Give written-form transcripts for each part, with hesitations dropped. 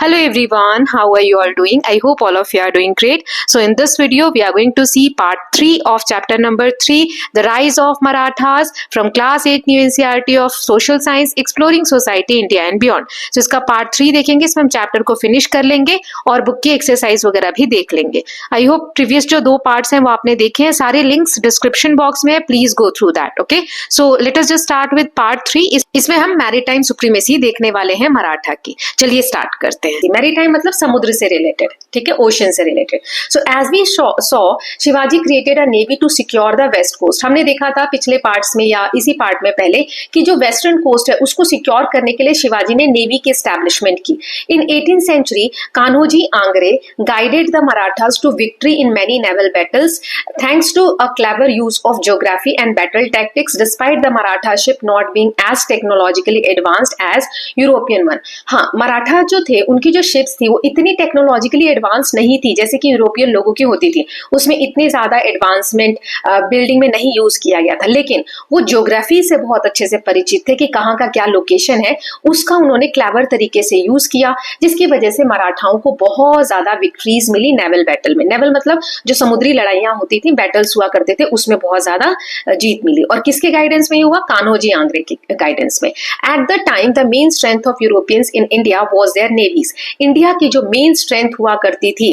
Hello everyone, how are you all doing? I hope all of you are doing great. So in this video, we are going to see part 3 of chapter number 3, The Rise of Marathas from class 8 New NCERT of Social Science, Exploring Society, India and Beyond. So इसका part 3 देखेंगे, इसमें हम chapter को finish कर लेंगे और book की exercise वगैरह भी देख लेंगे. आई होप प्रीवियस जो 2 पार्ट्स हैं वो आपने देखे हैं, सारे लिंक्स डिस्क्रिप्शन बॉक्स में है, please go through that. Okay, so let us just start with part 3. इसमें हम मैरीटाइम सुप्रीमेसी देखने वाले हैं मराठा की. चलिए स्टार्ट करते हैं. मैरीटाइम मतलब समुद्र से रिलेटेड, ठीक है, ओशन से related. So as we saw Shivaji created a navy to secure the west coast. हमने देखा था पिछले पार्ट्स में या इसी पार्ट में पहले कि जो वेस्टर्न कोस्ट है उसको सिक्योर करने के लिए शिवाजी ने नेवी की एस्टैब्लिशमेंट की. In 18th century Kanhoji Angre guided the Marathas to victory in many naval battles thanks to a clever use of geography and battle tactics despite the Maratha ship not being as technologically advanced as European one. हाँ, मराठा जो थे उनकी जो ships थी वो इतनी technologically advance नहीं थी जैसे कि यूरोपियन लोगों की होती थी. उसमें इतनी ज्यादा एडवांसमेंट बिल्डिंग में नहीं यूज किया गया था, लेकिन वो ज्योग्राफी से बहुत अच्छे से परिचित थे कि कहाँ का क्या लोकेशन है. उसका उन्होंने क्लेवर तरीके से यूज किया, जिसकी वजह से मराठाओं को बहुत ज्यादा विक्ट्रीज मिली नेवल बैटल में. नेवल मतलब जो समुद्री लड़ाइयां होती थी, बैटल्स हुआ करते थे, उसमें बहुत ज्यादा जीत मिली. और किसके गाइडेंस में हुआ? कान्होजी आंग्रे के गाइडेंस में. At the time the main strength of Europeans in India was their navies. India की जो मेन स्ट्रेंथ हुआ करती थी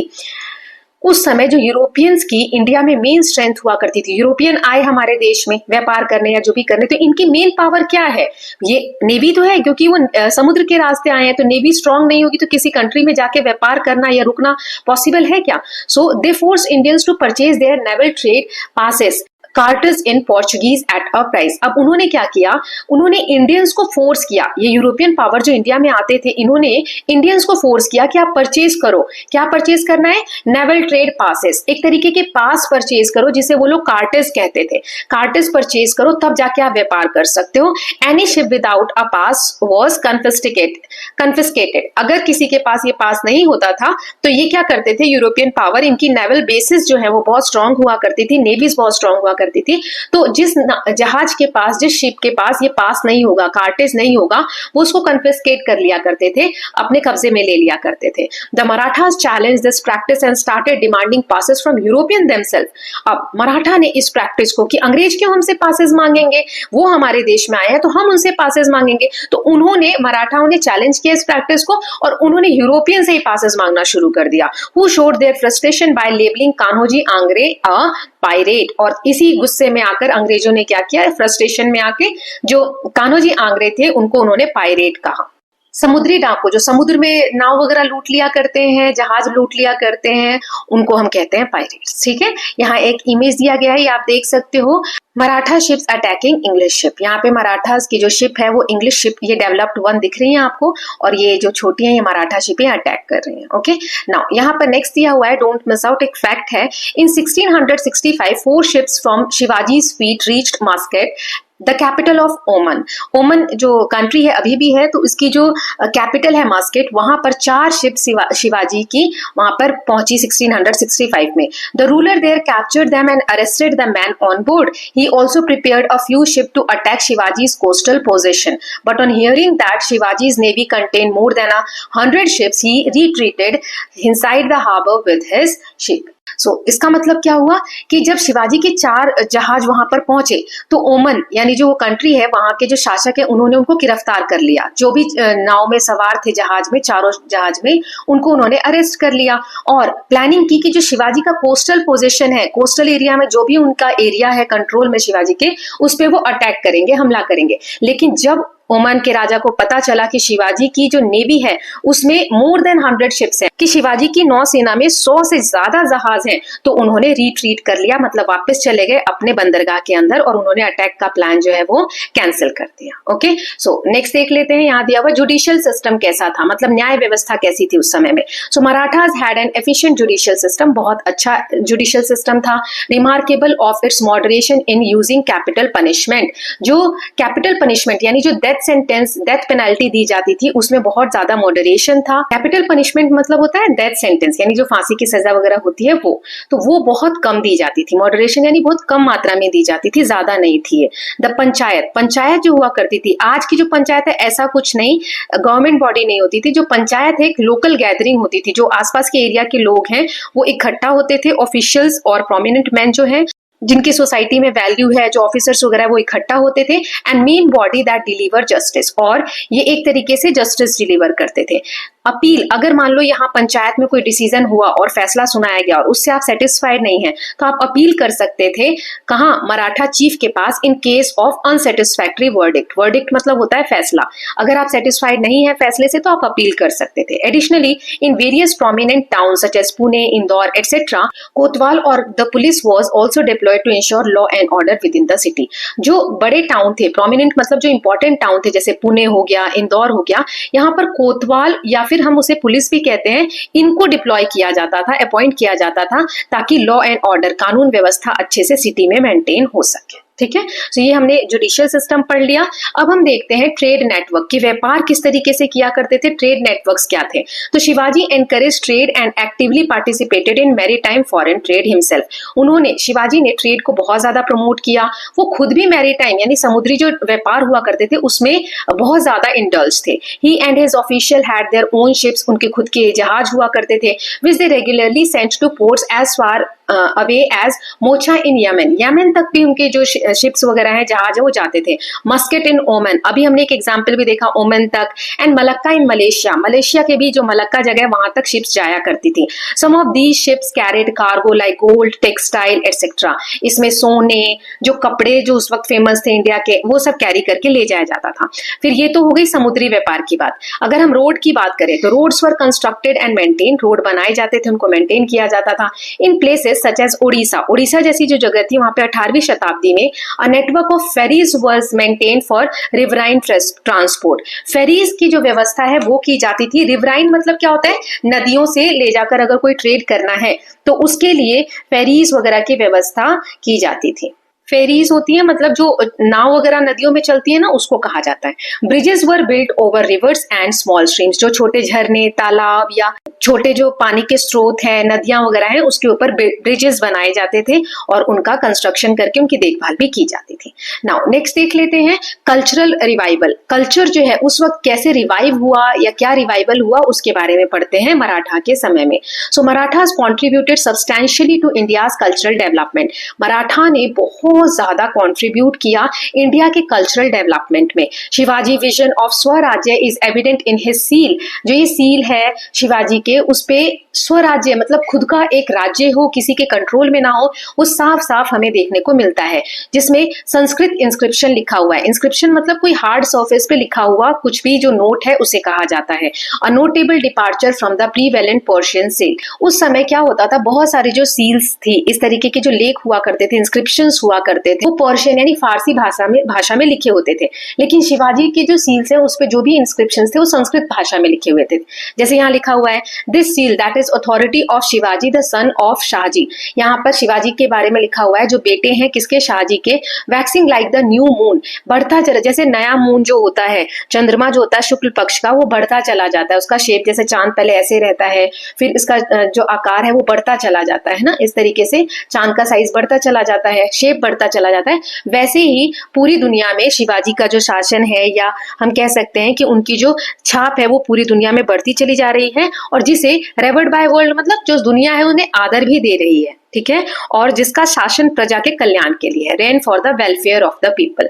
उस समय, जो यूरोपियंस की इंडिया में मेन स्ट्रेंथ हुआ करती थी, यूरोपियन आए हमारे देश में व्यापार करने या जो भी करने, तो इनकी मेन पावर क्या है? ये नेवी तो है, क्योंकि वो समुद्र के रास्ते आए हैं. तो नेवी स्ट्रांग नहीं होगी तो किसी कंट्री में जाके व्यापार करना या रुकना पॉसिबल है क्या? So they force Indians to purchase their naval trade passes कार्टर्स in Portuguese at a price. अब उन्होंने क्या किया? उन्होंने इंडियंस को फोर्स किया. ये यूरोपियन पावर जो इंडिया में आते थे, इन्होंने इंडियंस को फोर्स किया कि आप परचेज करो. क्या परचेज करना है? नेवल ट्रेड पासेस, एक तरीके के पास परचेज करो जिसे वो लोग कार्टर्स कहते थे. कार्टर्स परचेज करो, तब जाके आप व्यापार कर सकते हो. Any ship without a pass was confiscated. अगर किसी के पास ये पास नहीं होता था तो ये क्या करते थे? यूरोपियन पावर, इनकी नेवल बेसिस जो है वो बहुत स्ट्रांग हुआ करती थी, नेवीज बहुत स्ट्रांग हुआ करती थी. तो जिस जहाज के पास, जिस शिप के पास ये पास नहीं होगा, कार्टेज नहीं होगा, वो उसको कन्फिस्केट कर लिया करते थे, अपने कब्जे में ले लिया करते थे. The Marathas challenge this practice and started demanding passes from European themself. अब मराठा ने इस प्रैक्टिस को कि अंग्रेज क्यों हमसे पासेस मांगेंगे, वो हमारे देश में आए हैं तो हम उनसे पासेस मांगेंगे. तो उन्होंने, मराठाओं ने चैलेंज किया इस प्रैक्टिस को और उन्होंने यूरोपियन से ही पासेस मांगना शुरू कर दिया. Who showed their frustration by labelling Kanhoji Angre a pirate. और इसी गुस्से में आकर अंग्रेजों ने क्या किया? फ्रस्ट्रेशन में आके जो कान्होजी आंग्रे थे उनको उन्होंने पायरेट कहा. समुद्री डाकू, जो समुद्र में नाव वगैरह लूट लिया करते हैं, जहाज लूट लिया करते हैं, उनको हम कहते हैं पायरेट्स. ठीक है, यहाँ एक इमेज दिया गया है, आप देख सकते हो. Maratha ships attacking English ship. यहाँ पे मराठास की जो शिप है वो इंग्लिश शिप, ये डेवलप्ड वन दिख रही है आपको, और ये जो छोटी है ये मराठा शिपें अटैक कर रही हैं. ओके, नाउ यहाँ पर नेक्स्ट दिया हुआ है, डोंट मिस आउट, एक फैक्ट है. इन 1665 4 ships from Shivaji's fleet reached Muscat, the capital of ओमन. ओमन जो कंट्री है अभी भी है, तो इसकी जो कैपिटल है मस्कट, वहां पर 4 शिप शिवाजी की वहां पर पहुंची 1665 में. The ruler their captured them and arrested the man on board. He also prepared a few ships to attack Shivaji's coastal position. But on hearing that Shivaji's navy contained more than 100 ships, he retreated inside the harbor with his ship. So, इसका मतलब क्या हुआ कि जब शिवाजी के 4 जहाज वहां पर पहुंचे तो ओमन यानी जो वो कंट्री है, वहां के जो शासक है, उन्होंने उनको गिरफ्तार कर लिया. जो भी नाव में सवार थे जहाज में, चारों जहाज में, उनको उन्होंने अरेस्ट कर लिया और प्लानिंग की कि जो शिवाजी का कोस्टल पोजीशन है, कोस्टल एरिया में जो भी उनका एरिया है कंट्रोल में शिवाजी के, उस पे वो अटैक करेंगे, हमला करेंगे. लेकिन जब ओमान के राजा को पता चला कि शिवाजी की जो नेवी है उसमें मोर देन 100 शिप्स हैं, कि शिवाजी की नौसेना में 100 से ज्यादा जहाज हैं, तो उन्होंने रिट्रीट कर लिया, मतलब वापस चले गए अपने बंदरगाह के अंदर और उन्होंने अटैक का प्लान जो है वो कैंसिल कर दिया. ओके, सो नेक्स्ट देख लेते हैं. यहाँ दिया हुआ जुडिशियल सिस्टम कैसा था, मतलब न्याय व्यवस्था कैसी थी उस समय में. So Marathas had an efficient judicial system. बहुत अच्छा जुडिशियल सिस्टम था. Remarkable of its moderation in using capital punishment. जो कैपिटल पनिशमेंट यानी जो डेथ सेंटेंस, डेथ पेनल्टी दी जाती थी उसमें बहुत ज्यादा मॉडरेशन था। कैपिटल पनिशमेंट मतलब होता है डेथ सेंटेंस, यानी जो फांसी की सजा वगैरह होती है वो, तो वो बहुत कम दी जाती थी। मॉडरेशन यानी बहुत कम मात्रा में दी जाती थी, ज्यादा नहीं थी। द पंचायत, पंचायत जो हुआ करती थी, आज की जो पंचायत है ऐसा कुछ नहीं, गवर्नमेंट बॉडी नहीं होती थी। जो पंचायत है एक लोकल गैदरिंग होती थी, जो आसपास के एरिया के लोग हैं वो इकट्ठा होते थे, ऑफिशियल्स और प्रोमिनेंट मैन जो है जिनकी सोसाइटी में वैल्यू है, जो ऑफिसर्स वगैरह वो इकट्ठा होते थे, and main body that deliver justice, और ये एक तरीके से जस्टिस डिलीवर करते थे। अपील, अगर मान लो यहाँ पंचायत में कोई डिसीजन हुआ और फैसला सुनाया गया और उससे आप सेटिस्फाइड नहीं है तो आप अपील कर सकते थे, कहाँ, मराठा चीफ के पास, in case of unsatisfactory verdict. Verdict मतलब होता है फैसला, अगर आप सेटिस्फाइड नहीं है फैसले से तो आप अपील कर सकते थे। Additionally in various prominent town such as Pune, Indore et cetera, kotwal और the police was also deployed to ensure law and order within the city. जो बड़े टाउन थे, प्रोमिनेंट मतलब जो इंपॉर्टेंट टाउन थे, जैसे पुणे हो गया, इंदौर हो गया, यहाँ पर कोतवाल या फिर हम उसे पुलिस भी कहते हैं, इनको डिप्लॉय किया जाता था, अपॉइंट किया जाता था, ताकि लॉ एंड ऑर्डर, कानून व्यवस्था अच्छे से सिटी में मेंटेन हो सके। ठीक है, तो ये हमने जुडिशियल सिस्टम पढ़ लिया। अब हम देखते हैं ट्रेड नेटवर्क की, व्यापार किस तरीके से किया करते थे, ट्रेड नेटवर्क्स क्या थे। तो Shivaji encourage trade and actively participated in maritime foreign trade himself. उन्होंने, शिवाजी ने ट्रेड को बहुत ज्यादा प्रमोट किया, वो खुद भी मैरीटाइम यानी समुद्री जो व्यापार हुआ करते थे उसमें बहुत ज्यादा इंडल्ज थे। He and his official had their own ships, उनके खुद के जहाज हुआ करते थे, which they regularly sent to ports as far away as Mocha in Yemen. Yemen तक भी उनके जो शिप्स वगैरह हैं, जहाज है, वो जाते थे। मस्केट इन ओमन, अभी हमने एक एग्जांपल भी देखा ओमन तक, and Malacca in Malaysia, Malaysia के भी जो मलक्का जगह है वहां तक शिप्स जाया करती थी। Some of these ships carried cargo like gold, textile etcetera, इसमें सोने, जो कपड़े जो उस वक्त फेमस थे इंडिया के, वो सब कैरी करके ले जाया जाता था। फिर ये तो हो गई समुद्री व्यापार की बात। अगर हम रोड की बात करें तो roads were constructed and maintain, road बनाए जाते थे, उनको मेंटेन किया जाता था। In places such as Odisha, Odisha जैसी जो जगह थी वहां पे 18वीं शताब्दी में a network of ferries was maintain for riverine transport. Ferries की जो व्यवस्था है वो की जाती थी। रिवराइन मतलब क्या होता है, नदियों से ले जाकर अगर कोई ट्रेड करना है तो उसके लिए फेरीज वगैरह की व्यवस्था की जाती थी। फेरीज होती है मतलब जो नाव वगैरह नदियों में चलती है ना, उसको कहा जाता है। Bridges were built over reverse and small streams, जो छोटे झरने, तालाब या छोटे जो पानी के स्रोत हैं, नदियां वगैरह हैं, उसके ऊपर ब्रिजेस बनाए जाते थे और उनका कंस्ट्रक्शन करके उनकी देखभाल भी की जाती थी। नाउ नेक्स्ट देख लेते हैं कल्चरल रिवाइवल। कल्चर जो है उस वक्त कैसे रिवाइव हुआ या क्या रिवाइवल हुआ उसके बारे में पढ़ते हैं मराठा के समय में। So Marathas contributed substantially to India's cultural development. Maratha ने बहुत ज्यादा कंट्रीब्यूट किया इंडिया के कल्चरल डेवलपमेंट में। शिवाजी विजन ऑफ स्वराज्य is evident in his seal, जो ये सील है शिवाजी के, उस पे स्वराज्य मतलब खुद का एक राज्य हो, किसी के कंट्रोल में ना हो, वो साफ साफ हमें देखने को मिलता है, जिसमें संस्कृत इंस्क्रिप्शन लिखा हुआ है। इंस्क्रिप्शन मतलब कोई हार्ड सरफेस पे लिखा हुआ कुछ भी जो नोट है उसे कहा जाता है। अ notable departure from the prevalent Persian seal. उस समय क्या होता था, बहुत सारी जो सील्स थी, इस तरीके के जो लेख हुआ करते थे, इंस्क्रिप्शंस हुआ करते थे, वो पर्शियन यानी फारसी भाषा में लिखे होते थे। लेकिन शिवाजी के जो सील्स हैं उस पे जो भी इंस्क्रिप्शंस थे वो संस्कृत भाषा में लिखे हुए थे। जैसे यहाँ लिखा हुआ है, this seal that is authority of Shivaji the son of Shahji. यहाँ पर शिवाजी के बारे में लिखा हुआ है, जो बेटे हैं किसके, शाहजी के। Waxing like the new moon, बढ़ता चला, जैसे नया मून जो होता है, चंद्रमा जो होता है शुक्ल पक्ष का, वो बढ़ता चला जाता है, उसका शेप जैसे चांद पहले ऐसे रहता है, फिर इसका जो आकार है वो बढ़ता चला जाता है ना, इस तरीके से चांद का साइज बढ़ता चला जाता है, शेप बढ़ता चला जाता है। वैसे ही पूरी दुनिया में शिवाजी का जो शासन है, या हम कह सकते हैं कि उनकी जो छाप है वो पूरी दुनिया में बढ़ती चली जा रही है, और जिसे रेवर्ड बाय वर्ल्ड मतलब जो दुनिया है उन्हें आदर भी दे रही है। ठीक है, और जिसका शासन प्रजा के कल्याण के लिए है, rain for the welfare of the people.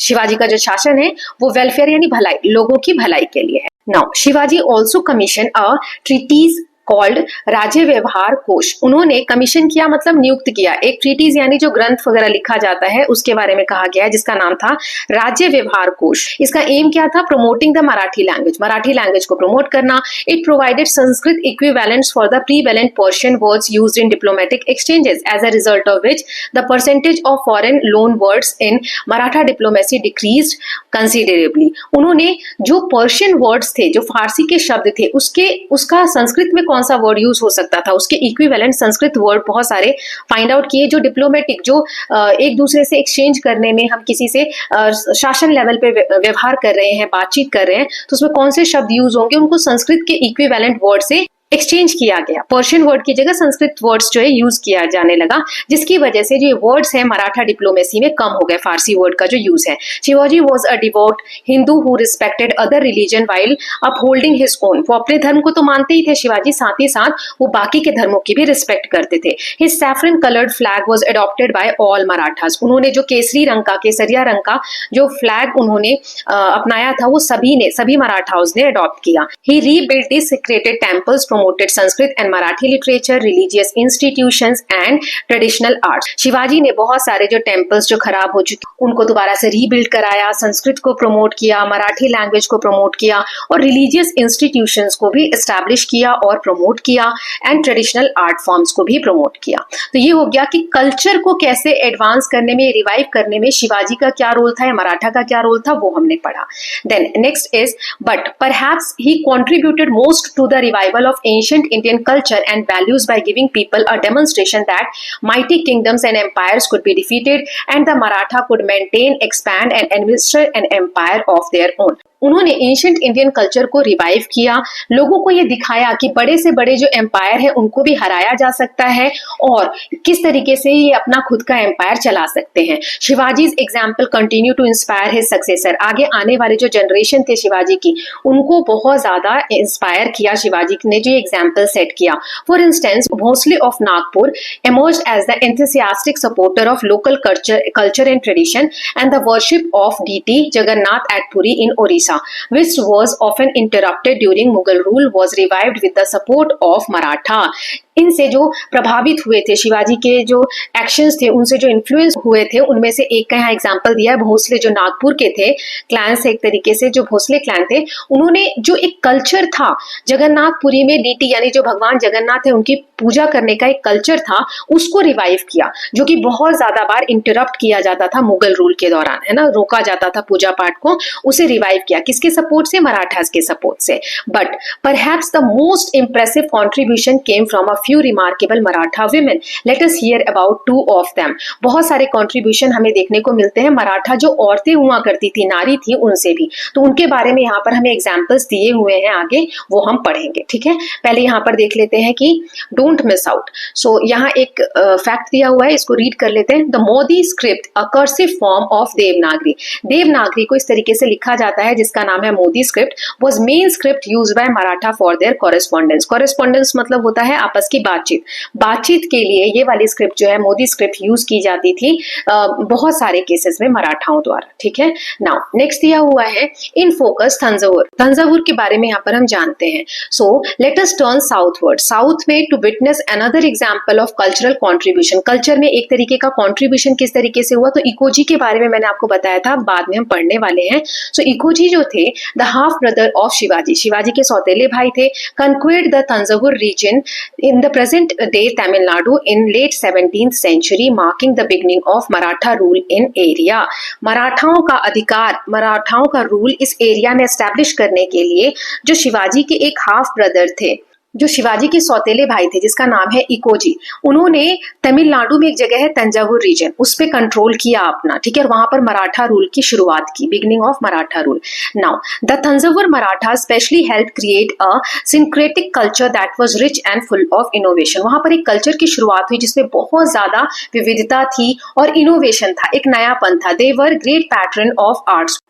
Shivaji का जो शासन है वो वेलफेयर यानी भलाई, लोगों की भलाई के लिए है। नाउ शिवाजी ऑल्सो कमीशन अ ट्रीटीज कॉल्ड राज्य व्यवहार कोश। उन्होंने कमीशन किया मतलब नियुक्त किया, एक ट्रीटीज यानी जो ग्रंथ वगैरह लिखा जाता है उसके बारे में कहा गया है, जिसका नाम था राज्य व्यवहार कोश। इसका एम क्या था, promoting the Marathi language, Marathi language को प्रमोट करना। It provided Sanskrit equivalents for the prevalent Persian words used in diplomatic exchanges, as a result of which the percentage of foreign loan words in Maratha diplomacy decreased considerably. उन्होंने जो Persian words थे, जो फारसी के शब्द थे, उसका संस्कृत में कौन सा वर्ड यूज हो सकता था, उसके इक्विवेलेंट संस्कृत वर्ड बहुत सारे फाइंड आउट किए। जो डिप्लोमेटिक, जो एक दूसरे से एक्सचेंज करने में, हम किसी से शासन लेवल पे व्यवहार कर रहे हैं, बातचीत कर रहे हैं, तो उसमें कौन से शब्द यूज होंगे, उनको संस्कृत के इक्विवेलेंट वर्ड से एक्सचेंज किया गया। पर्शियन वर्ड की जगह संस्कृत वर्ड्स जो है यूज किया जाने लगा, जिसकी वजह से जो वर्ड्स है मराठा डिप्लोमेसी में कम हो गए, फारसी वर्ड का जो यूज है। Shivaji was a devote Hindu who respected other religion while upholding his own. वो अपने धर्म को तो मानते ही थे शिवाजी, साथ ही साथ वो बाकी के धर्मों की भी रिस्पेक्ट करते थे। His saffron coloured flag was adopted by all Marathas. उन्होंने जो केसरी रंग का, केसरिया रंग का जो फ्लैग उन्होंने अपनाया था, वो सभी मराठाओं ने अडॉप्ट किया। He rebuild desecrated temples, promoted Sanskrit and Marathi literature, religious institutions and traditional arts. Shivaji ने बहुत सारे जो टेम्पल्स जो खराब हो चुके उनको दोबारा से रीबिल्ड कराया, संस्कृत को प्रमोट किया, मराठी लैंग्वेज को प्रमोट किया और रिलीजियस इंस्टीट्यूशंस को भी एस्टैब्लिश किया और प्रमोट किया एंड ट्रेडिशनल आर्ट फॉर्म्स को भी प्रमोट किया। तो ये हो गया कि कल्चर को कैसे एडवांस करने में, रिवाइव करने में शिवाजी का क्या रोल था या मराठा का क्या रोल था, वो हमने पढ़ा। Then next is, but perhaps he contributed most to the revival of ancient Indian culture and values by giving people a demonstration that mighty kingdoms and empires could be defeated and the Maratha could maintain, expand and administer an empire of their own. उन्होंने ancient Indian culture को revive किया, लोगों को ये दिखाया कि बड़े से बड़े जो एम्पायर है उनको भी हराया जा सकता है और किस तरीके से ये अपना खुद का एम्पायर चला सकते हैं। Shivaji's example continue to inspire his successor. आगे आने वाले जो जनरेशन थे शिवाजी की, उनको बहुत ज्यादा इंस्पायर किया शिवाजी ने जो एग्जाम्पल सेट किया। For instance, Bhosle of Nagpur emerged as the enthusiastic supporter of local culture and tradition and the worship of deity Jagannath at Puri in Orissa, which was often interrupted during Mughal rule, was revived with the support of Maratha. इनसे जो प्रभावित हुए थे शिवाजी के जो actions थे, उनसे जो इन्फ्लुएंस हुए थे, उनमें से एक का यहाँ एग्जाम्पल दिया है। भोसले जो नागपुर के थे, क्लैन से एक तरीके से जो भोसले क्लैन थे, उन्होंने जो एक कल्चर था जगन्नाथपुरी में, डीटी यानी जो भगवान जगन्नाथ है उनकी पूजा करने का एक कल्चर था, उसको रिवाइव किया, जो कि बहुत ज्यादा बार इंटरप्ट किया जाता था मुगल रूल के दौरान, है ना, रोका जाता था पूजा पाठ को, उसे रिवाइव किया। किसके सपोर्ट से? मराठास के सपोर्ट से। But perhaps the most impressive contribution came from a few remarkable Maratha women. Let us hear about two of them. बहुत सारे कंट्रीब्यूशन हमें देखने को मिलते हैं मराठा जो औरतें हुआ करती थी, नारी थी, उनसे भी, तो उनके बारे में यहाँ पर हमें एग्जाम्पल्स दिए हुए हैं, आगे वो हम पढ़ेंगे। ठीक है, पहले यहाँ पर देख लेते हैं कि डोंट मिस आउट। सो यहाँ एक फैक्ट दिया हुआ है, इसको रीड कर लेते हैं। The Modi script, a cursive form of Devanagari. Devanagari को इस तरीके से लिखा जाता है जिसका नाम है Modi script, was main script use by Maratha for their correspondence. Correspondence मतलब होता है आपस की बातचीत के लिए ये वाली स्क्रिप्ट जो है मोदी स्क्रिप्ट यूज की जाती थी बहुत सारे केसेस में मराठाओं द्वारा। ठीक है, नाउ नेक्स्ट दिया हुआ है इन फोकस तंजावुर। तंजावुर के बारे में यहाँ पर हम जानते हैं। So let us turn southward, south में to witness another example of cultural contribution. Culture में एक तरीके का कंट्रीब्यूशन किस तरीके से हुआ, तो इकोजी के बारे में मैंने आपको बताया था, बाद में हम पढ़ने वाले हैं। सो इकोजी जो थे the half brother of Shivaji, Shivaji के सौतेले भाई थे, conquered the Thanjavur region in the present day Tamil Nadu in late 17th century, marking the beginning of Maratha rule in area. मराठाओं का अधिकार, मराठाओं का रूल इस एरिया में एस्टैब्लिश करने के लिए जो शिवाजी के एक हाफ ब्रदर थे, जो शिवाजी के सौतेले भाई थे, जिसका नाम है इकोजी, उन्होंने तमिलनाडु में एक जगह है तंजावुर रीजन, उस पे कंट्रोल किया अपना। ठीक है, वहां पर मराठा रूल की शुरुआत की, beginning of Maratha rule. Now the Thanjavur Maratha specially help create a syncretic culture that was rich and full of innovation. वहां पर एक कल्चर की शुरुआत हुई जिसमें बहुत ज्यादा विविधता थी और इनोवेशन था, एक नयापन था। They were great pattern of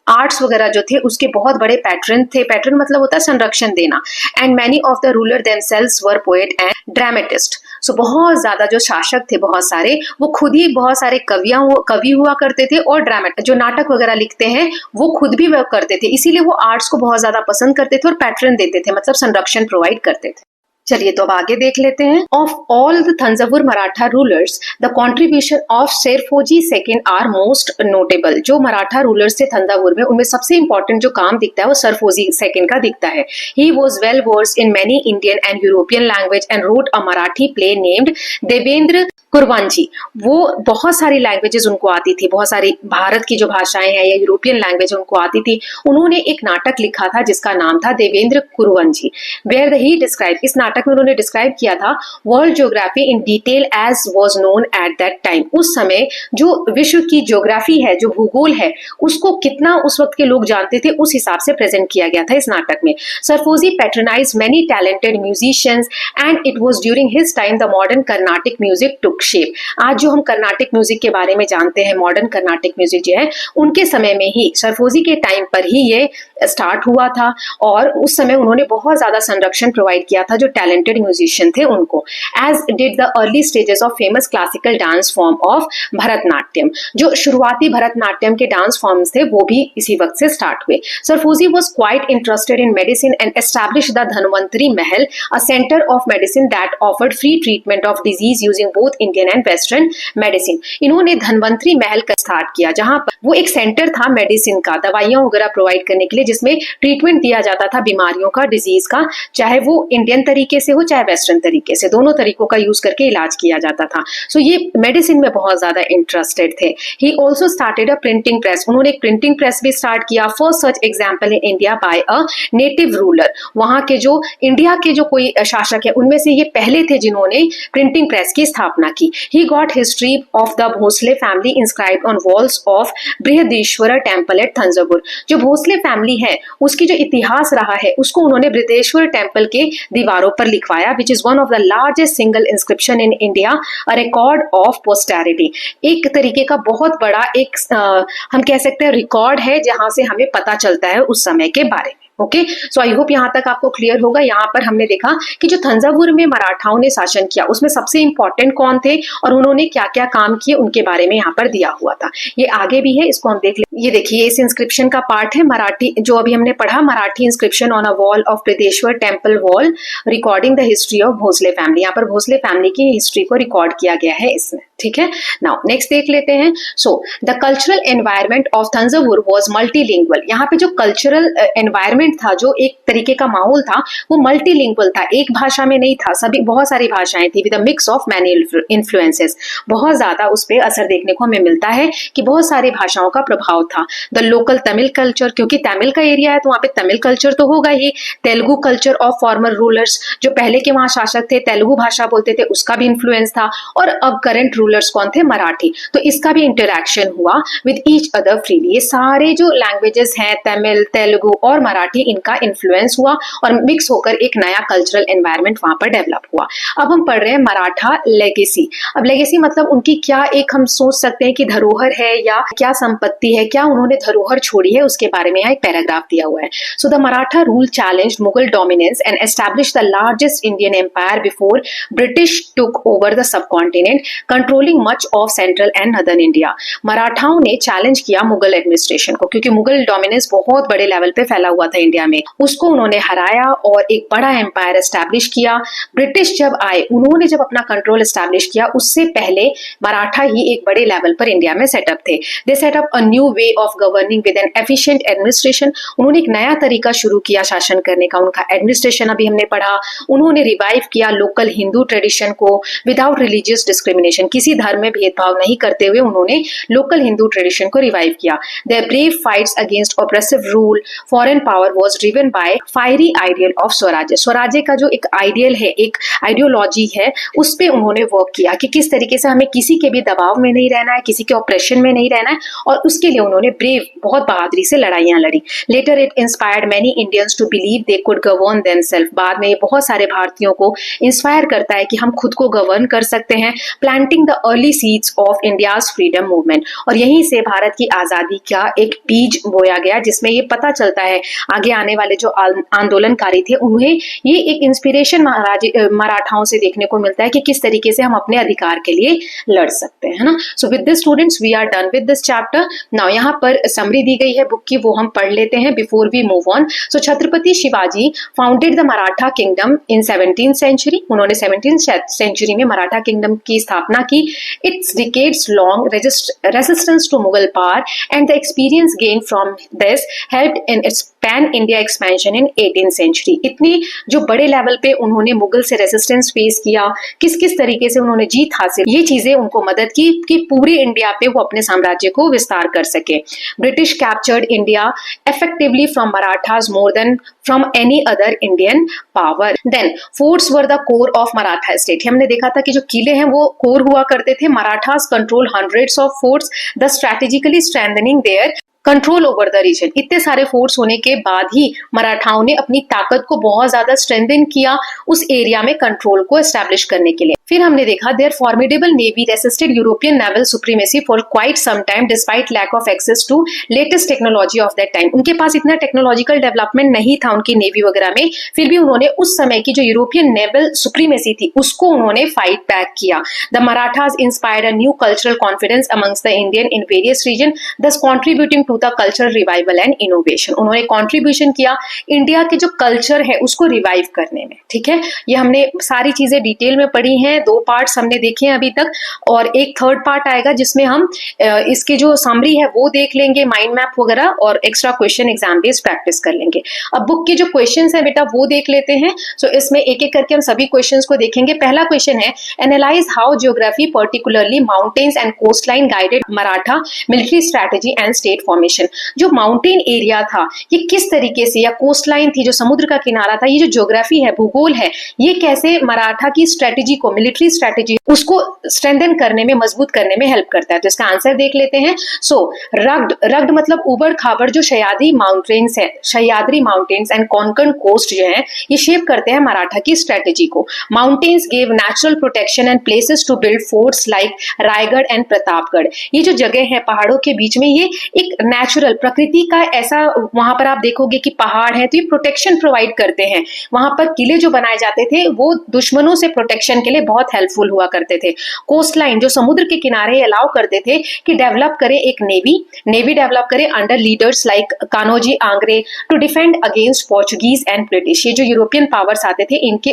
arts वगैरह जो थे उसके बहुत बड़े पैटर्न थे। पैटर्न मतलब होता है संरक्षण देना। And many of the ruler themselves were poet and dramatist. सो बहुत ज्यादा जो शासक थे बहुत सारे, वो खुद ही बहुत सारे कवि हुआ करते थे और जो नाटक वगैरह लिखते हैं वो खुद भी वर्क करते थे, इसीलिए वो आर्ट्स को बहुत ज्यादा पसंद करते थे और पैटर्न देते थे, मतलब संरक्षण प्रोवाइड करते थे। चलिए तो अब आगे देख लेते हैं। Of all the Thanjavur Maratha rulers the contribution of Serfoji second are most notable. जो मराठा रूलर्स थे तंजावुर में, उनमें सबसे इंपॉर्टेंट जो काम दिखता है वो शेरफोजी सेकेंड का दिखता है। He was well versed in many Indian and European language and wrote a Marathi play named Devendra Kuravanji. वो बहुत सारी लैंग्वेजेस उनको आती थी, बहुत सारी भारत की जो भाषाएं हैं या यूरोपियन लैंग्वेज उनको आती थी। उन्होंने एक नाटक लिखा था जिसका नाम था Devendra Kuravanji, where he describe. इस नाटक नाटक में उन्होंने डिस्क्राइब किया था world geography in detail as was known at that time. उस समय जो विश्व की ज्योग्राफी है, जो भूगोल है, उसको कितना उस वक्त के लोग जानते थे, उस हिसाब से प्रेजेंट किया गया था इस नाटक में। Serfoji patronize many talented musicians and it was during his time the modern Carnatic music took shape. आज जो हम कर्नाटिक म्यूजिक के बारे में जानते हैं, मॉडर्न कर्नाटिक म्यूजिक जो है, उनके समय में ही, सरफोजी के टाइम पर ही ये स्टार्ट हुआ था और उस समय उन्होंने बहुत ज्यादा संरक्षण प्रोवाइड किया था जो टैलेंटेड म्यूजिशियन थे उनको, as did the early stages of famous classical dance form of Bharatanatyam. जो शुरुआती भरतनाट्यम के डांस फॉर्म्स थे वो भी इसी वक्त से स्टार्ट हुए। Serfoji was quite interested in medicine and established the Dhanvantari Mahal, a centre of medicine that offered free treatment of disease using both Indian and western medicine. इन्होंने धन्वंतरी महल का स्टार्ट किया जहां पर वो एक सेंटर था मेडिसिन का, दवाइयां वगैरह प्रोवाइड करने के लिए, जिसमें ट्रीटमेंट दिया जाता था बीमारियों का, डिजीज का, चाहे वो इंडियन तरीके से हो चाहे वेस्टर्न तरीके से, दोनों तरीकों का यूज करके इलाज किया जाता था। सो ये मेडिसिन में बहुत ज्यादा इंटरेस्टेड थे। He also started a printing press, उन्होंने एक प्रिंटिंग प्रेस भी स्टार्ट किया, first such example in India by a native ruler. वहां के जो इंडिया के जो कोई शासक है उनमें से ये पहले थे जिन्होंने प्रिंटिंग प्रेस की स्थापना की। He got history of the Bhosle family inscribed on walls of Brihadeeswara temple at Thanjavur. जो भोसले फैमिली है उसकी जो इतिहास रहा है उसको उन्होंने बृहदेश्वर टेम्पल के दीवारों पर लिखवाया, which is one of the largest single inscription in India, a record of posterity. एक तरीके का बहुत बड़ा एक हम कह सकते हैं रिकॉर्ड है जहां से हमें पता चलता है उस समय के बारे में। ओके, सो आई होप यहाँ तक आपको क्लियर होगा। यहाँ पर हमने देखा कि जो थंजावुर में मराठाओं ने शासन किया उसमें सबसे इंपॉर्टेंट कौन थे और उन्होंने क्या क्या काम किए उनके बारे में यहाँ पर दिया हुआ था। ये आगे भी है, इसको हम देख ले। ये देखिए, इस इंस्क्रिप्शन का पार्ट है मराठी, जो अभी हमने पढ़ा, Marathi inscription on a wall of Brihadeeswara temple wall recording the history of Bhosle family. यहाँ पर भोसले फैमिली की हिस्ट्री को रिकॉर्ड किया गया है इसमें। ठीक है, नाउ नेक्स्ट देख लेते हैं। So the cultural environment of Thanjavur was multilingual. यहाँ पे जो कल्चरल एनवायरमेंट था, जो एक तरीके का माहौल था, वो मल्टीलिंगुअल था, एक भाषा में नहीं था, सभी बहुत सारी भाषाएं थी, with a mix of many influences. बहुत ज्यादा उस पे असर देखने को हमें मिलता है कि बहुत सारी भाषाओं का प्रभाव था। द लोकल तमिल कल्चर, क्योंकि तमिल का एरिया है तो वहां पे तमिल कल्चर तो होगा ही। Telugu culture of former rulers, जो पहले के वहां शासक थे तेलुगु भाषा बोलते थे, उसका भी इन्फ्लुएंस था। और अब करंट रूलर्स कौन थे? मराठी, तो इसका भी इंटरेक्शन हुआ विद ईच अदर फ्रीली। ये सारे जो लैंग्वेजेस हैं, तमिल, तेलुगु और मराठी, इनका इन्फ्लुएंस हुआ और मिक्स होकर एक नया कल्चरल एनवायरनमेंट वहां पर डेवलप हुआ। अब हम पढ़ रहे हैं मराठा लेगेसी। अब लेगेसी मतलब उनकी क्या, एक हम सोच सकते हैं कि धरोहर है या क्या संपत्ति है, क्या उन्होंने धरोहर छोड़ी है, उसके बारे में यहाँ एक पैराग्राफ दिया हुआ है। So the Maratha rule challenged Mughal dominance and established the largest Indian empire before British took over the subcontinent, controlling much of central and northern India. मराठाओं ने चैलेंज किया मुगल एडमिनिस्ट्रेशन को, क्योंकि मुगल डोमिनेंस बहुत बड़े लेवल पे फैला हुआ था इंडिया में, उसको उन्होंने हराया और एक बड़ा एम्पायर एस्टैब्लिश किया। ब्रिटिश जब आए, उन्होंने जब अपना कंट्रोल एस्टैब्लिश किया, उससे पहले मराठा ही एक बड़े लेवल पर इंडिया में सेटअप थे। They set up a new way of governing with an efficient administration. उन्होंने एक नया तरीका शुरू किया शासन करने का, उनका एडमिनिस्ट्रेशन अभी हमने पढ़ा। उन्होंने रिवाइव किया लोकल हिंदू ट्रेडिशन को विदाउट रिलीजियस डिस्क्रिमिनेशन, किसी धर्म में भेदभाव नहीं करते हुए उन्होंने लोकल हिंदू ट्रेडिशन को रिवाइव किया। Their brave fights against oppressive rule, foreign power was driven by fiery ideal of Swarajya. Swarajya का जो एक आइडियल है, एक आइडियोलॉजी है, उस पे उन्होंने वर्क किया कि किस तरीके से हमें किसी के भी दबाव में नहीं रहना है, किसी के ऑपरेशन में नहीं रहना है, और उसके लिए उन्होंने ब्रेव, बहुत बहादुरी से लड़ाइयां लड़ी। Later it inspired many Indians to believe they could govern themselves. बाद में ये बहुत सारे भारतीयों को इंस्पायर करता है कि हम खुद को गवर्न कर सकते हैं। Planting the early seeds of India's freedom movement, और यहीं से भारत की आजादी का एक बीज बोया गया, जिसमें ये पता चलता है आगे आने वाले जो आंदोलनकारी थे उन्हें ये एक इंस्पिरेशन मराठाओं से देखने को मिलता है कि किस तरीके से हम अपने अधिकार के लिए लड़ सकते हैं, है ना। So with this students we are done with this chapter. Now यहाँ पर समरी दी गई है बुक की, वो हम पढ़ लेते हैं before we move on. So Chhatrapati Shivaji founded the Maratha kingdom in 17th century. उन्होंने 17th सेंचुरी में मराठा किंगडम की स्थापना की। Its decades long resistance to Mughal power and the experience gain from this helped in its pan India expansion in 18th century. इतनी जो बड़े level पे उन्होंने मुगल से रेजिस्टेंस फेस किया, किस किस तरीके से उन्होंने जीत हासिल, ये चीजें उनको मदद की कि पूरी इंडिया पे वो अपने साम्राज्य को विस्तार कर सके। British captured India effectively from Marathas more than from any other Indian power. Then forts were the core of Maratha state. हमने देखा था कि जो किले हैं वो कोर हुआ करते थे। Marathas control hundreds of forts, thus strategically strengthening their control over the region. इतने सारे फोर्स होने के बाद ही मराठाओं ने अपनी ताकत को बहुत ज्यादा स्ट्रेंथन किया उस एरिया में कंट्रोल को एस्टैब्लिश करने के लिए। फिर हमने देखा their formidable navy resisted European naval supremacy for quite some time despite lack of access to latest technology of that time. उनके पास इतना टेक्नोलॉजिकल डेवलपमेंट नहीं था उनकी नेवी वगैरह में, फिर भी उन्होंने उस समय की जो यूरोपियन नेवल सुप्रीमेसी थी उसको उन्होंने फाइट बैक किया। The Marathas inspired a new cultural confidence amongst the Indian in various region, thus contributing the cultural revival and innovation. उन्होंने कंट्रीब्यूशन किया इंडिया के जो कल्चर है उसको रिवाइव करने में। ठीक है, ये हमने सारी चीजें डिटेल में पढ़ी हैं, 2 पार्ट्स हमने देखे हैं अभी तक, और एक थर्ड पार्ट आएगा जिसमें हम इसके जो समरी है वो देख लेंगे, माइंड मैप वगैरह, और extra question exam based practice कर लेंगे। अब बुक के जो क्वेश्चन है बेटा वो देख लेते हैं। सो इसमें एक एक करके हम सभी क्वेश्चन को देखेंगे। पहला क्वेश्चन है analyze how geography particularly mountains and coast line guided Maratha military strategy and state formation. जो माउंटेन एरिया था ये किस तरीके से, या कोस्ट लाइन थी जो समुद्र का किनारा था, ये जो ज्योग्राफी है, भूगोल है, ये कैसे मराठा की स्ट्रेटेजी को, मिलिट्री स्ट्रेटेजी उसको स्ट्रेंथन करने में, मजबूत करने में हेल्प करता है। तो इसका आंसर देख लेते हैं। सो रग्ड मतलब उबड़ खाबड़ जो सह्याद्री माउंटेन्स है, Sahyadri mountains and Konkan coast जो है ये शेप करते हैं मराठा की स्ट्रेटेजी को। Mountains gave natural protection and places to build forts like Raigad and Pratapgad. ये जो जगह है पहाड़ों के बीच में, ये एक नेचुरल प्रकृति का ऐसा, वहां पर आप देखोगे कि पहाड़ है तो ये प्रोटेक्शन प्रोवाइड करते हैं। वहां पर किले जो बनाए जाते थे वो दुश्मनों से प्रोटेक्शन के लिए बहुत हेल्पफुल हुआ करते थे। कोस्ट लाइन जो समुद्र के किनारे अलाउ करते थे कि डेवलप करे एक नेवी डेवलप करे under leaders like Kanhoji Angre to defend against Portuguese and British. ये जो यूरोपियन पावर्स आते थे इनके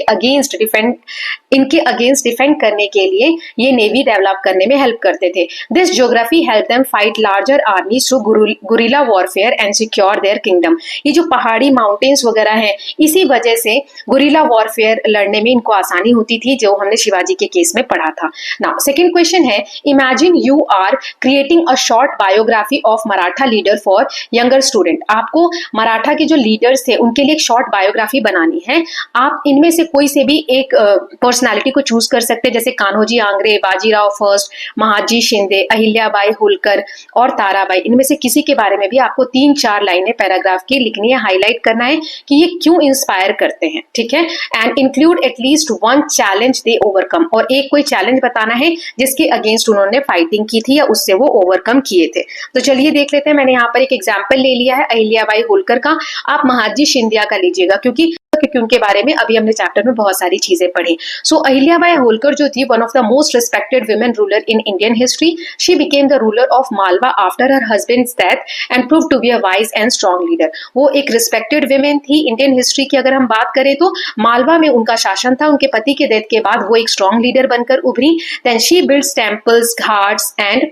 अगेंस्ट डिफेंड करने के लिए ये नेवी डेवलप करने में हेल्प करते थे। This geography help them fight larger आर्मीज through guerrilla warfare and secure there kingdom. ये जो पहाड़ी माउंटेन्स वगैरह हैं इसी वजह से गुरिल्ला वॉरफेयर लड़ने में इनको आसानी होती थी, जो हमने शिवाजी के केस में पढ़ा था। नाउ सेकंड क्वेश्चन है imagine you are creating a short biography of Maratha leader for younger student. आपको मराठा के जो लीडर्स थे उनके लिए एक शॉर्ट बायोग्राफी बनानी है। आप इनमें से कोई से भी एक पर्सनालिटी को चूज कर सकते हैं, जैसे कान्होजी आंग्रे, बाजीराव फर्स्ट, महाजी शिंदे, अहिल्याबाई होलकर और ताराबाई। इनमें से किसी के बारे में भी आपको 3-4 लाइनें पैराग्राफ की लिखनी है, हाईलाइट करना है कि ये क्यों इंस्पायर करते हैं। ठीक है, and include at least 1 challenge they overcome, और एक कोई चैलेंज बताना है जिसके अगेंस्ट उन्होंने फाइटिंग की थी या उससे वो ओवरकम किए थे। तो चलिए देख लेते हैं। मैंने यहाँ पर एक एग्जाम्पल ले लिया है अहिल्याबाई होलकर का, आप महाजी शिंदिया का लीजिएगा क्योंकि उनके बारे में अभी हमने चैप्टर में बहुत सारी चीजें पढ़ी। सो अहिल्याबाई होलकर जो थी one of the most respected women ruler in Indian history. She became the ruler of Malwa after her husband's death and prove to be a wise and strong leader. वो एक रिस्पेक्टेड वुमेन थी इंडियन हिस्ट्री की। अगर हम बात करें तो मालवा में उनका शासन था, उनके पति के डेथ के बाद वो एक स्ट्रॉन्ग लीडर बनकर उभरी। Then she builds temples, ghats and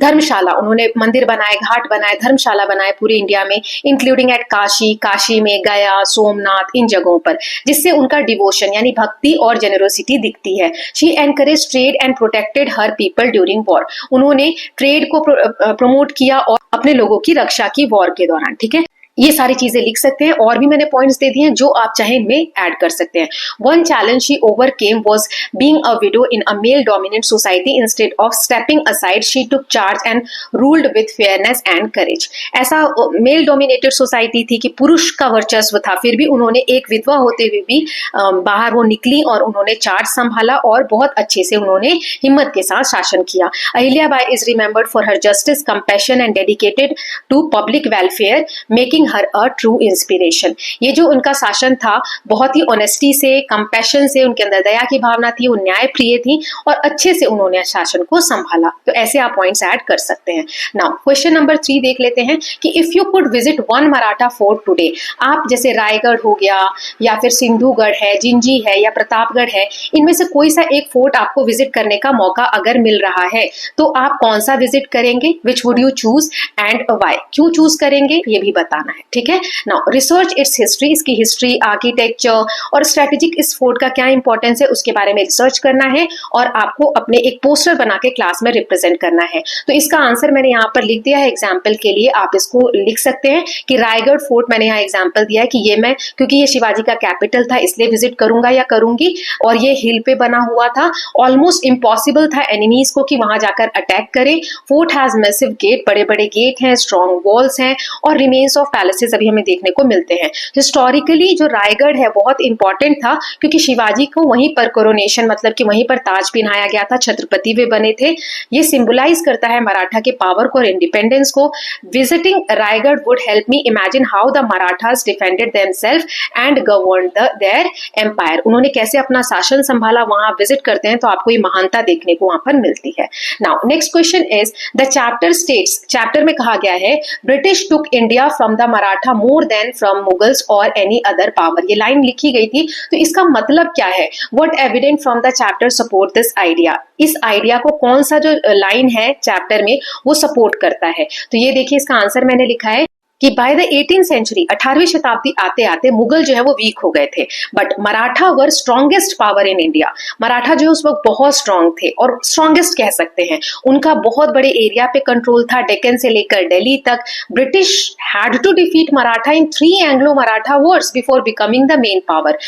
dharamshala. उन्होंने मंदिर बनाए, घाट बनाए, धर्मशाला बनाए पूरे इंडिया में, इंक्लूडिंग एट काशी में, गया, सोमनाथ, इन जगहों पर, जिससे उनका डिवोशन यानी भक्ति और जेनरोसिटी दिखती है। She encourage trade and protected her people during war. उन्होंने ट्रेड को प्रमोट किया और अपने लोगों की रक्षा की वॉर के दौरान। ठीक है, ये सारी चीजें लिख सकते हैं, और भी मैंने पॉइंट्स दे दिए हैं जो आप चाहे इनमें ऐड कर सकते हैं। One challenge she overcame was being a window in a male dominated society. Instead of stepping aside she took charge and ruled with fairness and courage. ऐसा मेल डोमिनेटेड सोसाइटी थी कि पुरुष का वर्चस्व था, फिर भी उन्होंने एक विधवा होते हुए भी बाहर वो निकली और उन्होंने चार्ज संभाला और बहुत अच्छे से उन्होंने हिम्मत के साथ शासन किया। Ahilyabai is remembered for her justice, compassion and dedicated to public welfare, making her a true inspiration. ये जो उनका शासन था बहुत ही ऑनेस्टी से, कंपैशन से, उनके अंदर दया की भावना थी, वो न्याय प्रिय थी और अच्छे से उन्होंने शासन को संभाला। तो ऐसे आप पॉइंट्स ऐड कर सकते हैं। नाउ क्वेश्चन नंबर 3 देख लेते हैं कि if you could visit one Maratha fort today. आप जैसे रायगढ़ हो गया या फिर सिंधुगढ़ है, जिंजी है या प्रतापगढ़ है, इनमें से कोई सा एक फोर्ट आपको विजिट करने का मौका अगर मिल रहा है तो आप कौन सा विजिट करेंगे? Which would you choose and why? क्यों चूज करेंगे ये भी बताना है। है, ठीक है। नाउ रिसर्च इट्स हिस्ट्री, इसकी हिस्ट्री, आर्किटेक्चर और स्ट्रेटेजिक इस फोर्ट का क्या इंपॉर्टेंस है उसके बारे में रिसर्च करना है और आपको अपने एक पोस्टर बना के क्लास में रिप्रेजेंट करना है। तो इसका आंसर मैंने यहाँ पर लिख दिया है एग्जाम्पल के लिए, आप इसको लिख सकते हैं कि रायगढ़ फोर्ट मैंने यहाँ एग्जाम्पल दिया है कि ये मैं, क्योंकि ये शिवाजी का कैपिटल था इसलिए विजिट करूंगा या करूंगी, और ये हिल पे बना हुआ था, ऑलमोस्ट इम्पॉसिबल था एनिमीज को कि वहां जाकर अटैक करें। फोर्ट हैज मैसिव गेट, बड़े बड़े गेट हैं, स्ट्रॉन्ग वॉल्स हैं और रिमेन्स ऑफ पैलेसेस अभी हमें देखने को मिलते हैं। हिस्टोरिकली जो रायगढ़ है बहुत इंपॉर्टेंट था क्योंकि शिवाजी को वहीं पर कोरोनेशन, मतलब कि वहीं पर ताज पहनाया गया था, छत्रपति वे बने थे। ये सिंबलाइज करता है मराठा के पावर को और इंडिपेंडेंस को। Visiting Raigad would help me imagine how the Marathas defended themselves and governed their empire. उन्होंने कैसे अपना शासन संभाला, वहां विजिट करते हैं तो आपको ये महानता देखने को वहां पर मिलती है। Now next question is the chapter states, chapter में कहा गया है British took India from the Maratha more than from Mughals और एनी अदर पावर। ये लाइन लिखी गई थी तो इसका मतलब क्या है? What evident from the chapter support this idea. इस आइडिया को कौन सा जो लाइन है चैप्टर में वो सपोर्ट करता है? तो ये देखिए इसका आंसर मैंने लिखा है कि बाय द 18th सेंचुरी, 18वीं शताब्दी आते आते मुगल जो है वो वीक हो गए थे, but Maratha were strongest power in India. Maratha जो है उस वक्त बहुत स्ट्रांग थे और स्ट्रॉन्गेस्ट कह सकते हैं। उनका बहुत बड़े एरिया पे कंट्रोल था, डेक्कन से लेकर दिल्ली तक। British had to defeat Maratha in 3 Anglo Maratha wars before becoming the main power.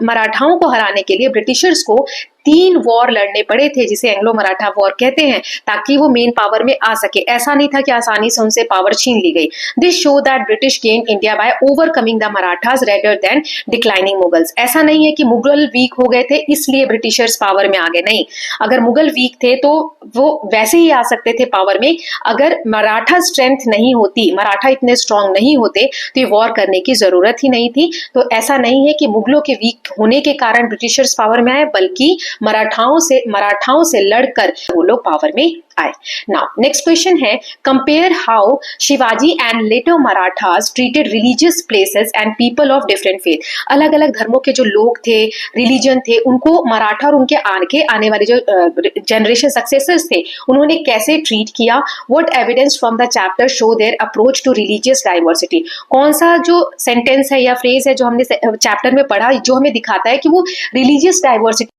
मराठाओं को हराने के लिए ब्रिटिशर्स को 3 वॉर लड़ने पड़े थे जिसे एंग्लो मराठा वॉर कहते हैं, ताकि वो मेन पावर में आ सके। ऐसा नहीं था कि आसानी से उनसे पावर छीन ली गई। This show that British gain India by overcoming the Marathas rather than declining Mughals. ऐसा नहीं है कि मुगल वीक हो गए थे इसलिए ब्रिटिशर्स पावर में आ गए, नहीं। अगर मुगल वीक थे तो वो वैसे ही आ सकते थे पावर में। अगर मराठा स्ट्रेंथ नहीं होती, मराठा इतने स्ट्रांग नहीं होते तो ये वॉर करने की जरूरत ही नहीं थी। तो ऐसा नहीं है कि मुगलों के वीक होने के कारण ब्रिटिशर्स पावर में आए, बल्कि मराठाओं से लड़कर वो लोग पावर में आए। नाउ नेक्स्ट क्वेश्चन है compare how Shivaji and later Marathas treated religious places and people of different faith. अलग अलग धर्मों के जो लोग थे, रिलीजन थे, उनको मराठा और उनके आने वाले जो जनरेशन सक्सेसर्स थे उन्होंने कैसे ट्रीट किया। What evidence from the chapter show their approach to religious diversity. कौन सा जो सेंटेंस है या फ्रेज है जो हमने चैप्टर में पढ़ा जो हमें दिखाता है कि वो रिलीजियस डाइवर्सिटी,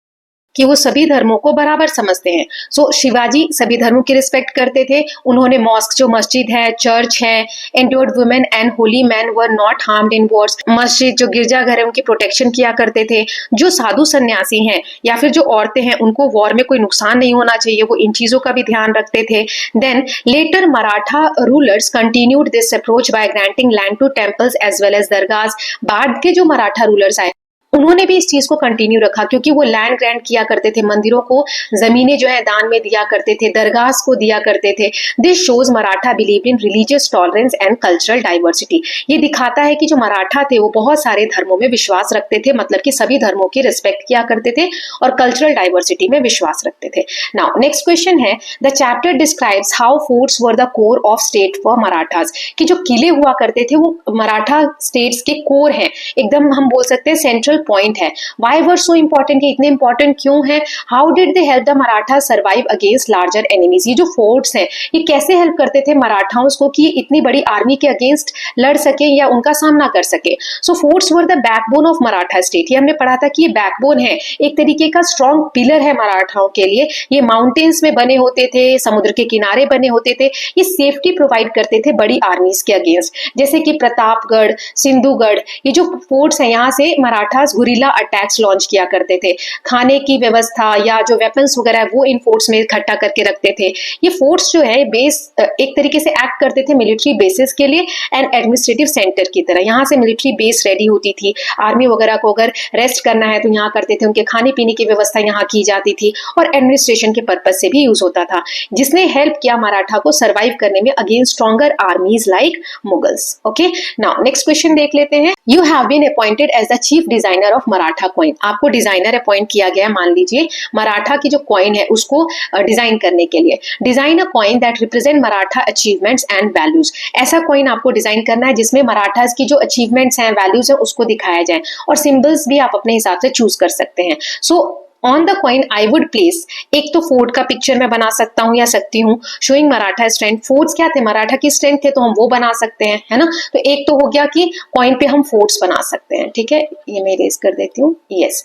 कि वो सभी धर्मों को बराबर समझते हैं। सो शिवाजी सभी धर्मों की रिस्पेक्ट करते थे। उन्होंने मॉस्क जो मस्जिद है, चर्च है, endowed women and Holi man were not harmed in Wars. मस्जिद जो गिरजाघर है उनकी प्रोटेक्शन किया करते थे। जो साधु सन्यासी हैं या फिर जो औरतें हैं उनको वॉर में कोई नुकसान नहीं होना चाहिए, वो इन चीजों का भी ध्यान रखते थे। Then later Maratha rulers continued this approach by granting land to temples as well as dargahs. बाद के जो मराठा रूलर्स आए उन्होंने भी इस चीज को कंटिन्यू रखा क्योंकि वो लैंड ग्रांट किया करते थे, मंदिरों को जमीनें जो है दान में दिया करते थे, दरगाहs को दिया करते थे। This shows Maratha believe in religious tolerance and cultural diversity. ये दिखाता है कि जो मराठा थे वो बहुत सारे धर्मों में विश्वास रखते थे, मतलब कि सभी धर्मों की रिस्पेक्ट किया करते थे और कल्चरल डाइवर्सिटी में विश्वास रखते थे। नाउ नेक्स्ट क्वेश्चन है the chapter describes how forts were the core of state for Marathas. कि जो किले हुआ करते थे वो मराठा स्टेट्स के कोर हैं, एकदम हम बोल सकते हैं सेंट्रल पॉइंट है। वाई वर सो इंपॉर्टेंट, इतने इंपॉर्टेंट क्यों है? How did they help the Maratha survive against larger enemies. ये जो फोर्ट्स हैं ये कैसे हेल्प करते थे मराठाओं को कि इतनी बड़ी आर्मी के अगेंस्ट लड़ सके या उनका सामना कर सके। So forts were the backbone of Maratha state. ये हमने पढ़ा था कि ये बैकबोन है, एक तरीके का स्ट्रॉन्ग पिलर है मराठाओं के लिए। ये माउंटेन्स में बने होते थे, समुद्र के किनारे बने होते थे। ये सेफ्टी प्रोवाइड करते थे बड़ी आर्मीज के अगेंस्ट, जैसे कि प्रतापगढ़, सिंधुगढ़। ये जो फोर्ट्स हैं यहाँ से मराठास गुरिल्ला अटैक्स लॉन्च किया करते थे। खाने की व्यवस्था या जो वेपन्स वगैरह है वो इन फोर्ट्स में इकट्ठा करके रखते थे। ये फोर्ट्स जो है बेस एक तरीके से एक्ट करते थे मिलिट्री बेसिस के लिए एंड एडमिनिस्ट्रेटिव सेंटर की तरह। यहाँ से मिलिट्री बेस रेडी होती थी। आर्मी वगैरह को अगर रेस्ट करना है तो यहाँ करते थे, उनके खाने पीने की व्यवस्था यहाँ की जाती थी और एडमिनिस्ट्रेशन के पर्पज से भी यूज होता था, जिसने हेल्प किया मराठा को सर्वाइव करने में against stronger armies like Mughals. Okay, now next question देख लेते हैं। You have been appointed as the chief designer of Maratha coin. आपको डिजाइनर अपॉइंट किया गया, मान लीजिए मराठा की जो कॉइन है उसको डिजाइन करने के लिए। Design a coin that represent Maratha achievements and values. ऐसा कॉइन आपको डिजाइन करना है जिसमें मराठास की जो अचीवमेंट्स हैं, वैल्यूज हैं उसको दिखाया जाए और सिंबल्स भी आप अपने हिसाब से चूज कर सकते हैं। So on the coin I would place, एक तो फोर्ट का पिक्चर मैं बना सकता हूँ या सकती हूँ, शोइंग मराठा स्ट्रेंथ, फोर्ट्स क्या थे, मराठा की स्ट्रेंथ थे तो हम वो बना सकते हैं, है ना। तो एक तो हो गया कि कॉइन पे हम फोर्ट्स बना सकते हैं, ठीक है, ये मैं इरेज कर देती हूँ, yes.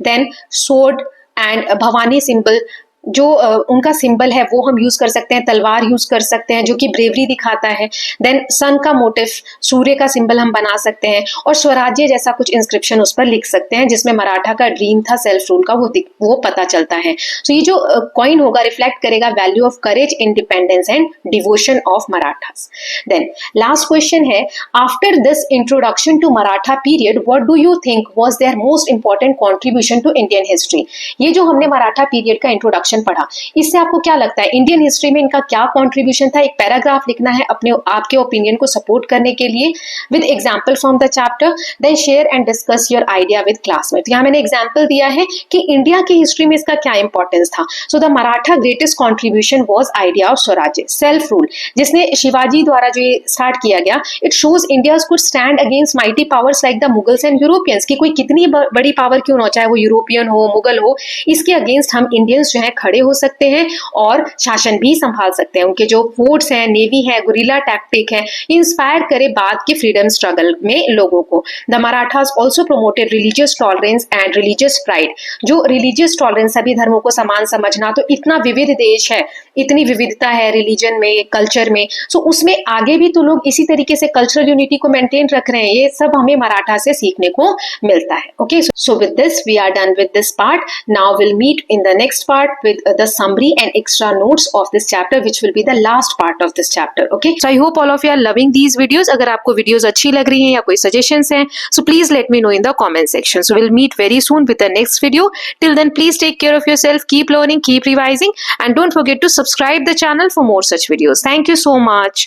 Then sword and Bhavani symbol, जो उनका सिंबल है वो हम यूज कर सकते हैं, तलवार यूज कर सकते हैं जो कि ब्रेवरी दिखाता है। देन सन का मोटिव, सूर्य का सिंबल हम बना सकते हैं, और स्वराज्य जैसा कुछ इंस्क्रिप्शन उस पर लिख सकते हैं जिसमें मराठा का ड्रीम था सेल्फ रूल का, वो पता चलता है। तो ये जो कॉइन होगा रिफ्लेक्ट करेगा value of courage, independence and devotion of Marathas. Then last question है, after this introduction to Maratha period what do you think was there most important contribution to Indian history. ये जो हमने मराठा पीरियड का इंट्रोडक्शन पढ़ा, इससे आपको क्या लगता है इंडियन हिस्ट्री में इनका क्या कंट्रीब्यूशन था। एक पैराग्राफ लिखना है अपने आपके ओपिनियन को सपोर्ट करने के लिए with example from the chapter, then share and discuss your idea with classmate. यहाँ मैंने एग्जांपल दिया है कि इंडिया की हिस्ट्री में इसका क्या इंपॉर्टेंस था। सो the Maratha greatest contribution was idea of स्वराज्य, सेल्फ रूल, जिसने शिवाजी द्वारा जो ये स्टार्ट किया गया। It shows India could stand against mighty powers like the Mughals and Europeans, की कोई कितनी बड़ी पावर क्यों ना, चाहे वो यूरोपियन हो, मुगल हो, इसके अगेंस्ट हम इंडियंस जो है खड़े हो सकते हैं और शासन भी संभाल सकते हैं। उनके जो फोर्ट्स हैं, नेवी है, गुरिल्ला टैक्टिक है, इंस्पायर करे बाद के फ्रीडम स्ट्रगल में लोगों को। The Marathas also promoted religious tolerance and religious pride, जो रिलीजियस टॉलरेंस, सभी धर्मों को समान समझना, तो इतना विविध देश है, इतनी विविधता है रिलीजन में, कल्चर में, सो उसमें आगे भी तो लोग इसी तरीके से कल्चरल यूनिटी को मेंटेन रख रहे हैं। ये सब हमें मराठा से सीखने को मिलता है। Okay, so with this we are done with this part. Now will meet in the next part with the summary and extra notes of this chapter, which will be the last part of this chapter. Okay, so I hope all of you are loving these videos. अगर आपको videos अच्छी लग रही हैं या कोई suggestions हैं, so please let me know in the comment section. So we'll meet very soon with the next video. Till then, please take care of yourself, keep learning, keep revising, and don't forget to subscribe the channel for more such videos. Thank you so much.